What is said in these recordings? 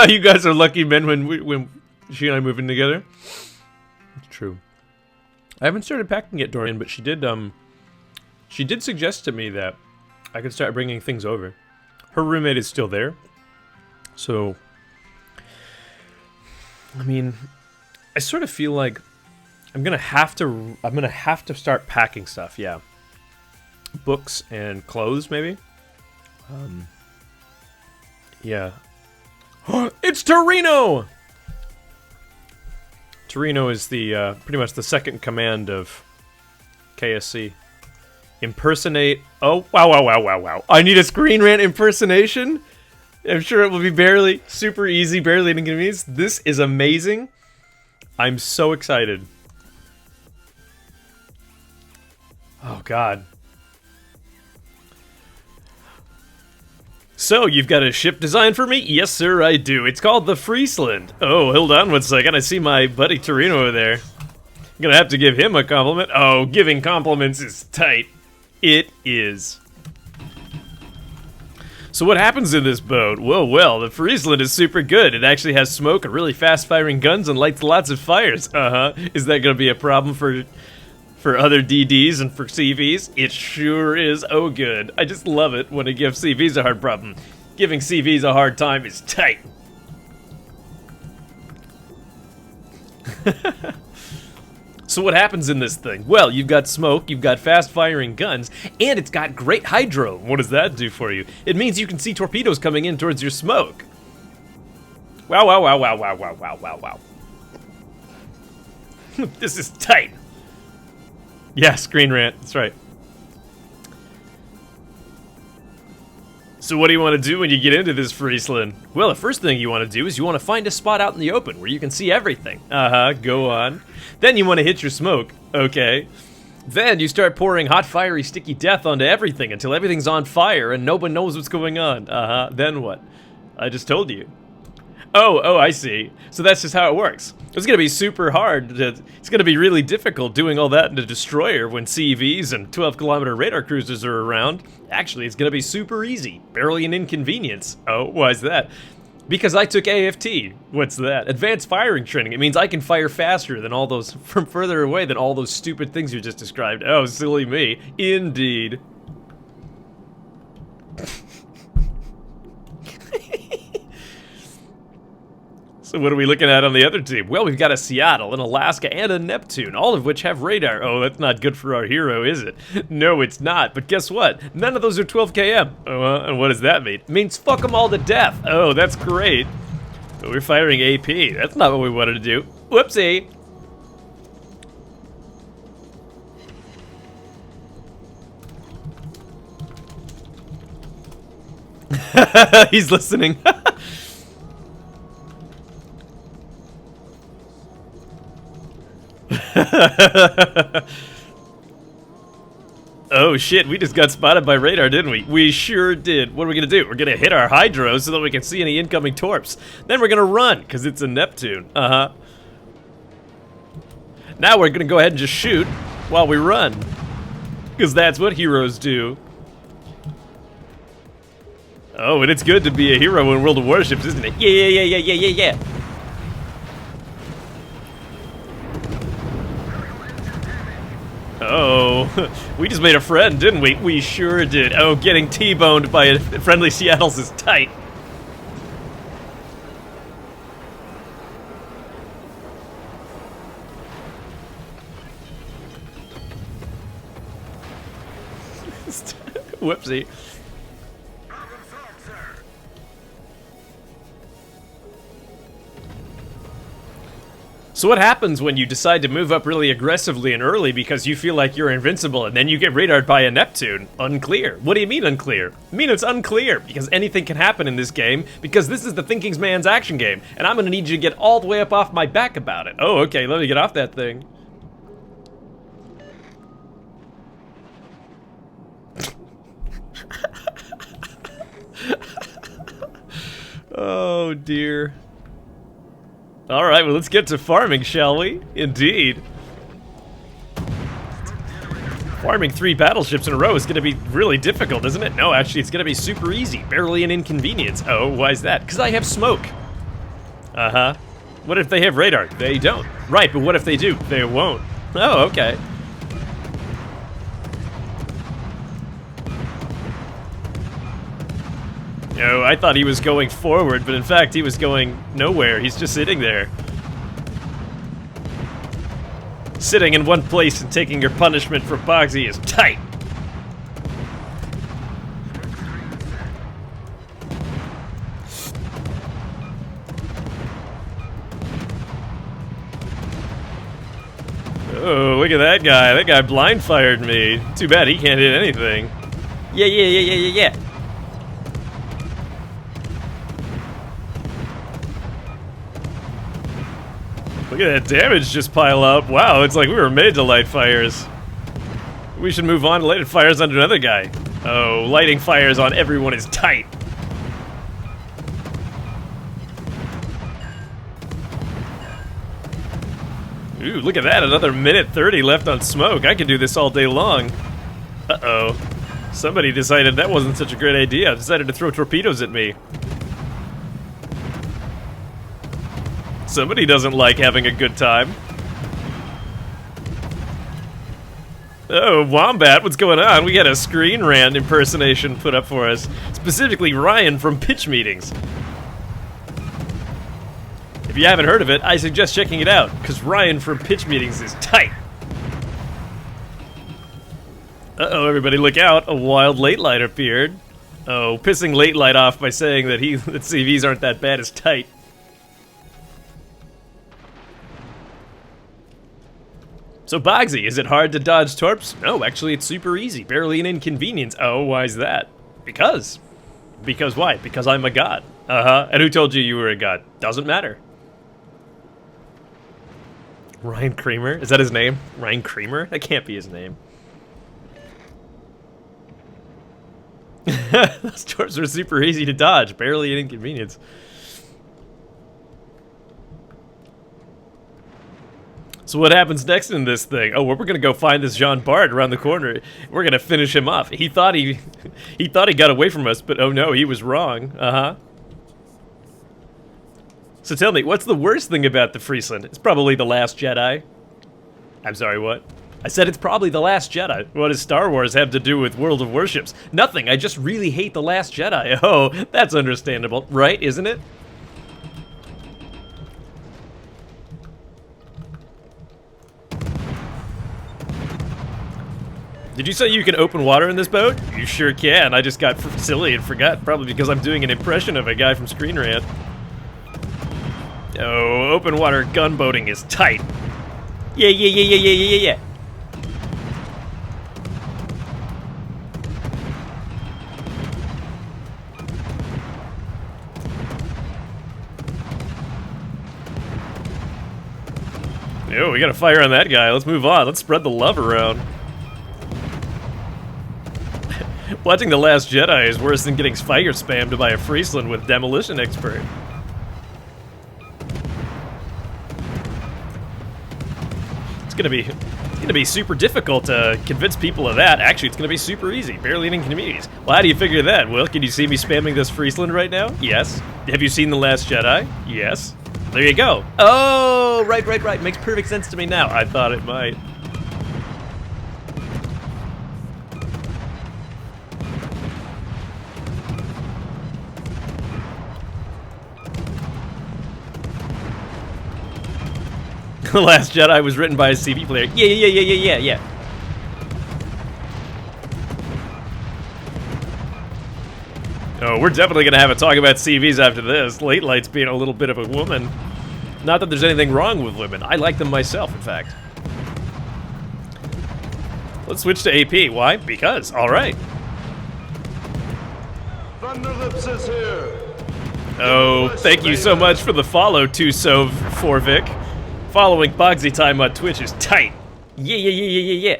You guys are lucky men when she and I move in together. It's true. I haven't started packing yet, Dorian, but she did suggest to me that I could start bringing things over. Her roommate is still there, so I mean, I sort of feel like I'm gonna have to start packing stuff. Yeah, books and clothes, maybe. Yeah. It's Torino! Torino is the, pretty much the second command of KSC. Impersonate. Oh, wow. I need a ScreenRant impersonation? I'm sure it will be super easy, barely an inconvenience. This is amazing. I'm so excited. Oh, God. So, you've got a ship designed for me? Yes, sir, I do. It's called the Friesland. Oh, hold on one second. I see my buddy Torino over there. I'm gonna have to give him a compliment. Oh, giving compliments is tight. It is. So what happens in this boat? Well, the Friesland is super good. It actually has smoke and really fast-firing guns and lights lots of fires. Is that gonna be a problem for other DDs and for CVs? It sure is. Oh, good. I just love it when it gives CVs a hard problem. Giving CVs a hard time is tight. So what happens in this thing? Well, you've got smoke, you've got fast-firing guns, and it's got great hydro. What does that do for you? It means you can see torpedoes coming in towards your smoke. Wow. This is tight. Yeah, ScreenRant, that's right. So what do you want to do when you get into this Friesland? Well, the first thing you want to do is you want to find a spot out in the open where you can see everything. Go on. Then you want to hit your smoke. Okay. Then you start pouring hot, fiery, sticky death onto everything until everything's on fire and no one knows what's going on. Then what? I just told you. Oh, I see. So that's just how it works. It's gonna be super hard. It's gonna be really difficult doing all that in a destroyer when CVs and 12-kilometer radar cruisers are around. Actually, it's gonna be super easy. Barely an inconvenience. Oh, why is that? Because I took AFT. What's that? Advanced firing training. It means I can fire faster than all those, from further away than all those stupid things you just described. Oh, silly me. Indeed. So what are we looking at on the other team? Well, we've got a Seattle, an Alaska, and a Neptune, all of which have radar. Oh, that's not good for our hero, is it? No, it's not. But guess what? None of those are 12 km. And what does that mean? It means fuck them all to death. Oh, that's great. But we're firing AP. That's not what we wanted to do. Whoopsie. He's listening. Oh shit, we just got spotted by radar, didn't we? We sure did. What are we gonna do? We're gonna hit our hydro so that we can see any incoming torps. Then we're gonna run, because it's a Neptune. Now we're gonna go ahead and just shoot while we run. Because that's what heroes do. Oh, and it's good to be a hero in World of Warships, isn't it? Yeah. Oh, we just made a friend, didn't we? We sure did. Oh, getting T-boned by a friendly Seattle's is tight. Whoopsie. So what happens when you decide to move up really aggressively and early because you feel like you're invincible and then you get radared by a Neptune? Unclear. What do you mean unclear? I mean it's unclear because anything can happen in this game because this is the Thinking Man's action game and I'm gonna need you to get all the way up off my back about it. Oh, okay, let me get off that thing. Oh dear. Alright, well let's get to farming, shall we? Indeed. Farming 3 battleships in a row is gonna be really difficult, isn't it? No, actually, it's gonna be super easy. Barely an inconvenience. Oh, why is that? Because I have smoke. Uh-huh. What if they have radar? They don't. Right, but what if they do? They won't. Oh, okay. No, I thought he was going forward, but in fact, he was going nowhere. He's just sitting there. Sitting in one place and taking your punishment for Boggzy is tight. Oh, look at that guy. That guy blind fired me. Too bad he can't hit anything. Yeah. Look at that damage just pile up. Wow, it's like we were made to light fires. We should move on to lighting fires on another guy. Oh, lighting fires on everyone is tight. Ooh, look at that, another minute 30 left on smoke. I could do this all day long. Uh-oh. Somebody decided that wasn't such a great idea. Decided to throw torpedoes at me. Somebody doesn't like having a good time. Oh, Wombat, what's going on? We got a ScreenRant impersonation put up for us. Specifically, Ryan from Pitch Meetings. If you haven't heard of it, I suggest checking it out, because Ryan from Pitch Meetings is tight. Uh-oh, everybody look out. A wild late light appeared. Oh, pissing late light off by saying that that CVs aren't that bad is tight. So Boggzy, is it hard to dodge torps? No, actually it's super easy. Barely an inconvenience. Oh, why is that? Because. Because why? Because I'm a god. Uh-huh. And who told you you were a god? Doesn't matter. Ryan Creamer? Is that his name? Ryan Creamer? That can't be his name. Those torps are super easy to dodge. Barely an inconvenience. So what happens next in this thing? Oh, we're gonna go find this Jean Bart around the corner. We're gonna finish him off. He thought he got away from us, but oh no, he was wrong. Uh-huh. So tell me, what's the worst thing about the Friesland? It's probably The Last Jedi. I'm sorry, what? I said it's probably The Last Jedi. What does Star Wars have to do with World of Warships? Nothing, I just really hate The Last Jedi. Oh, that's understandable, right, isn't it? Did you say you can open water in this boat? You sure can. I just got silly and forgot, probably because I'm doing an impression of a guy from ScreenRant. Oh, open water gunboating is tight. Yeah. Yo, we got a fire on that guy. Let's move on. Let's spread the love around. Watching The Last Jedi is worse than getting fire spammed by a Friesland with Demolition Expert. It's gonna be super difficult to convince people of that. Actually, it's gonna be super easy. Barely an inconvenience. Well, how do you figure that? Well, can you see me spamming this Friesland right now? Yes. Have you seen The Last Jedi? Yes. There you go. Oh, right. Makes perfect sense to me now. I thought it might. The Last Jedi was written by a CV player. Yeah. Oh, we're definitely gonna have a talk about CVs after this. Late Light's being a little bit of a woman. Not that there's anything wrong with women. I like them myself, in fact. Let's switch to AP. Why? Because. All right. Thunderlips is here. Oh, thank you so much for the follow, Tusov Forvik. Following Boggzytime on Twitch is tight. Yeah.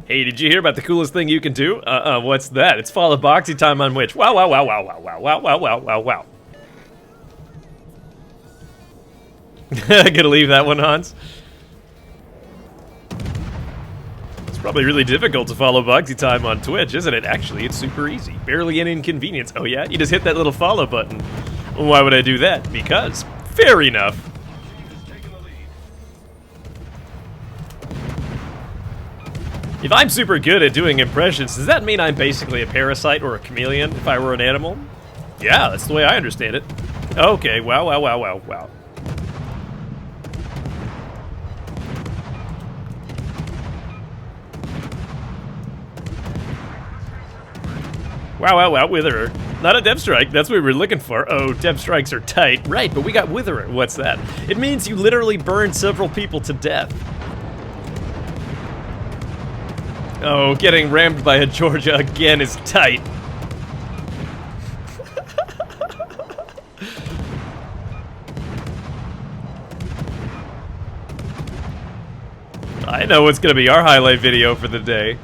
Hey, did you hear about the coolest thing you can do? What's that? It's follow Boggzytime on Twitch. Wow. Gonna leave that one, Hans. It's probably really difficult to follow Boggzytime on Twitch, isn't it? Actually, it's super easy. Barely an inconvenience. Oh yeah? You just hit that little follow button. Why would I do that? Because, fair enough. If I'm super good at doing impressions, does that mean I'm basically a parasite or a chameleon if I were an animal? Yeah, that's the way I understand it. Okay, wow, wow, wow, wow, wow. Wow, wow, wow, Witherer. Not a depth strike, that's what we were looking for. Oh, depth strikes are tight. Right, but we got Witherer. What's that? It means you literally burned several people to death. Oh, getting rammed by a Georgia again is tight. I know what's gonna be our highlight video for the day.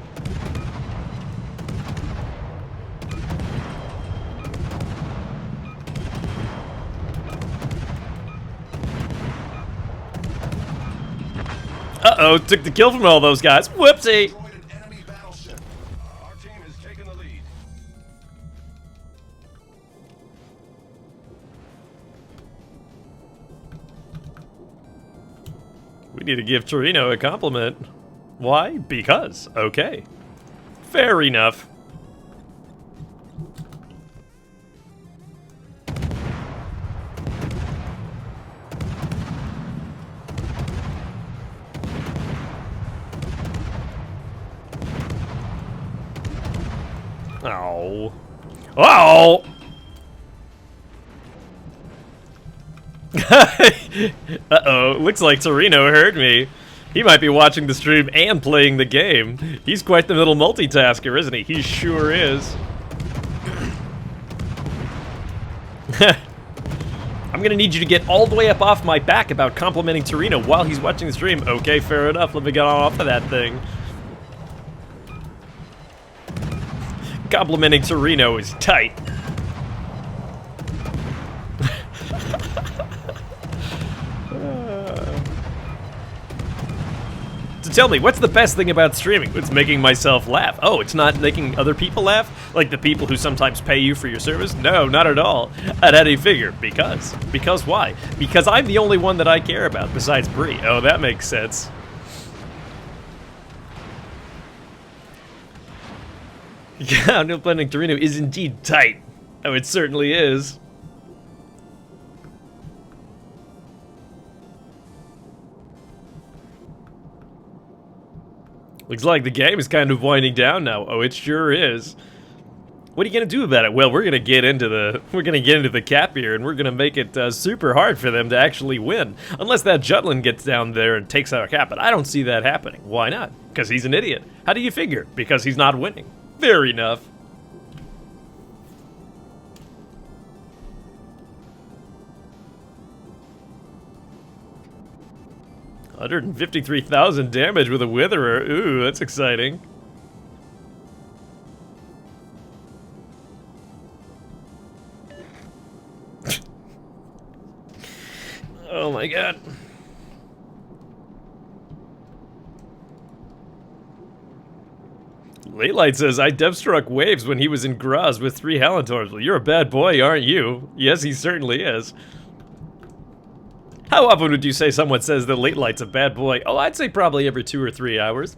Uh-oh, took the kill from all those guys. Whoopsie! We need to give Torino a compliment. Why? Because. Okay. Fair enough. Oh. Oh! Uh-oh, looks like Torino heard me. He might be watching the stream and playing the game. He's quite the little multitasker, isn't he? He sure is. I'm gonna need you to get all the way up off my back about complimenting Torino while he's watching the stream. Okay, fair enough. Let me get on off of that thing. Complimenting Torino is tight. So tell me, what's the best thing about streaming? It's making myself laugh. Oh, it's not making other people laugh? Like the people who sometimes pay you for your service? No, not at all. At any figure. Because. Because why? Because I'm the only one that I care about besides Bree. Oh, that makes sense. Yeah, no blending Torino is indeed tight. Oh, it certainly is. Looks like the game is kind of winding down now. Oh, it sure is. What are you gonna do about it? Well, we're gonna get into the cap here, and we're gonna make it super hard for them to actually win, unless that Jutland gets down there and takes our cap. But I don't see that happening. Why not? Because he's an idiot. How do you figure? Because he's not winning. Fair enough. $153,000 damage with a Witherer. Ooh, that's exciting. Oh my god. Late Light says, I depth-struck Waves when he was in Graz with 3 Halentors. Well, you're a bad boy, aren't you? Yes, he certainly is. How often would you say someone says that Late Light's a bad boy? Oh, I'd say probably every 2 or 3 hours.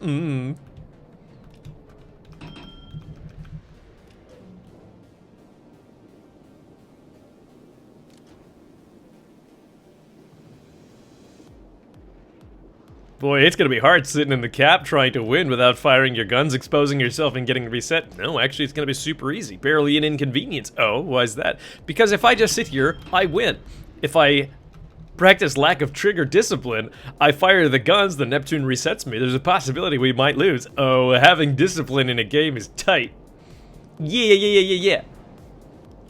Boy, it's gonna be hard sitting in the cap trying to win without firing your guns, exposing yourself, and getting reset. No, actually, it's gonna be super easy. Barely an inconvenience. Oh, why is that? Because if I just sit here, I win. If I practice lack of trigger discipline, I fire the guns, the Neptune resets me. There's a possibility we might lose. Oh, having discipline in a game is tight. Yeah.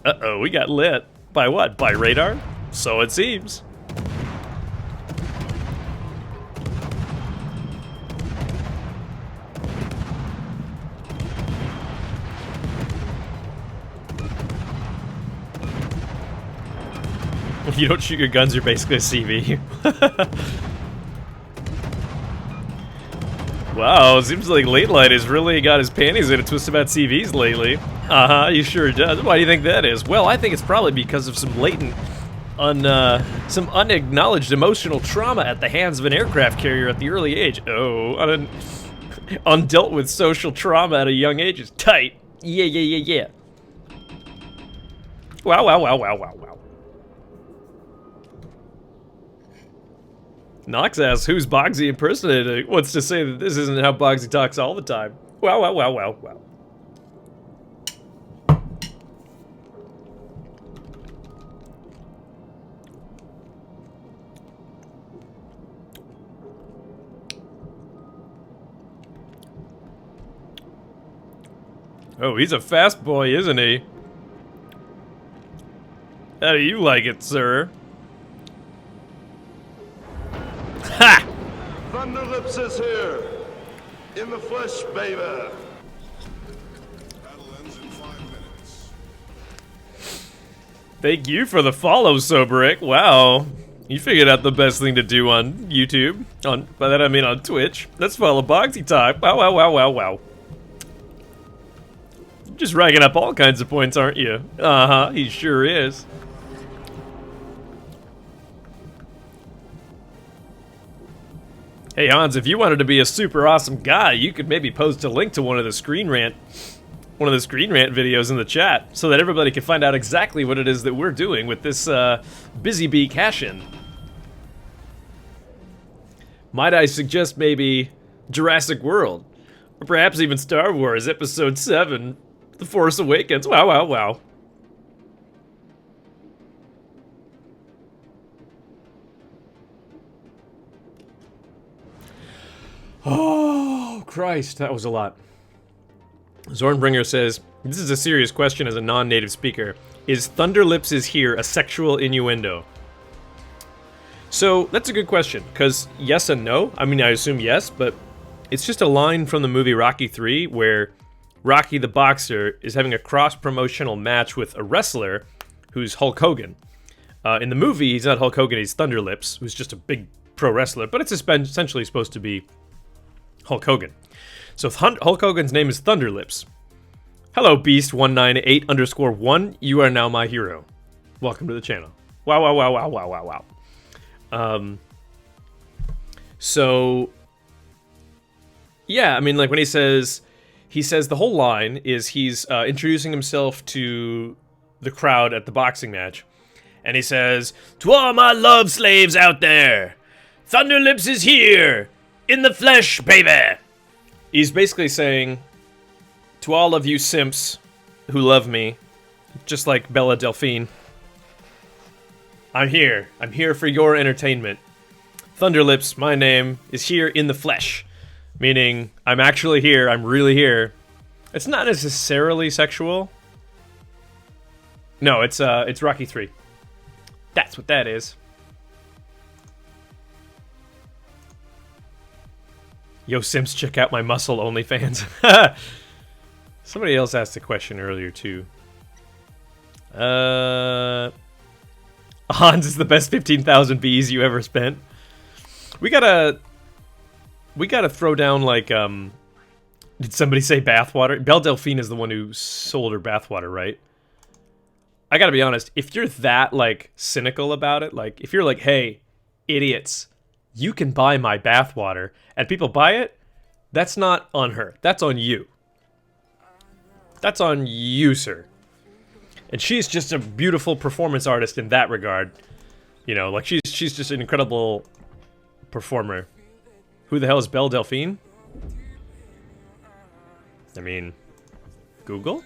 Uh-oh, we got lit. By what? By radar? So it seems. you don't shoot your guns, you're basically a CV. Wow, seems like Late Light has really got his panties in a twist about CVs lately. Uh-huh, he sure does. Why do you think that is? Well, I think it's probably because of some latent, some unacknowledged emotional trauma at the hands of an aircraft carrier at the early age. Oh, undealt with social trauma at a young age is tight. Yeah, yeah, yeah, yeah. Wow, wow, wow, wow, wow, wow. Nox asks, who's Boggzy impersonating? Wants to say that this isn't how Boggzy talks all the time. Wow, wow, wow, wow, wow. Oh, he's a fast boy, isn't he? How do you like it, sir? Ha! Thunderlips is here. In the flesh, baby. Battle ends in 5 minutes. Thank you for the follow, Sobrick. Wow. You figured out the best thing to do on YouTube. By that I mean on Twitch. Let's follow Boggzytime. Wow, wow, wow, wow, wow. Just racking up all kinds of points, aren't you? Uh-huh, he sure is. Hey Hans, if you wanted to be a super awesome guy, you could maybe post a link to one of the ScreenRant videos in the chat, so that everybody can find out exactly what it is that we're doing with this Busy Bee cash-in. Might I suggest maybe Jurassic World, or perhaps even Star Wars Episode 7, The Force Awakens. Wow, wow, wow. Oh, Christ, that was a lot. Zornbringer says, this is a serious question as a non-native speaker. Is Thunderlips is here a sexual innuendo? So, that's a good question, because yes and no. I mean, I assume yes, but it's just a line from the movie Rocky 3 where Rocky the boxer is having a cross-promotional match with a wrestler who's Hulk Hogan. In the movie, he's not Hulk Hogan, he's Thunderlips, who's just a big pro wrestler, but it's essentially supposed to be Hulk Hogan. So Hulk Hogan's name is Thunderlips. Hello, Beast198_1. You are now my hero. Welcome to the channel. Wow, wow, wow, wow, wow, wow, wow. So, yeah, I mean, like when he says the whole line is he's introducing himself to the crowd at the boxing match, and he says, "To all my love slaves out there, Thunderlips is here, in the flesh, baby." He's basically saying, to all of you simps who love me, just like Bella Delphine, I'm here. I'm here for your entertainment. Thunderlips, my name, is here in the flesh. Meaning, I'm actually here, I'm really here. It's not necessarily sexual. No, it's Rocky 3. That's what that is. Yo, Sims, check out my muscle OnlyFans. Somebody else asked a question earlier, too. Hans is the best 15,000 bees you ever spent. We gotta throw down, like, did somebody say bathwater? Belle Delphine is the one who sold her bathwater, right? I gotta be honest, if you're that, like, cynical about it, like, if you're like, hey, idiots, you can buy my bathwater, and people buy it, that's not on her. That's on you. That's on you, sir. And she's just a beautiful performance artist in that regard. You know, like, she's just an incredible performer. Who the hell is Belle Delphine? I mean, Google?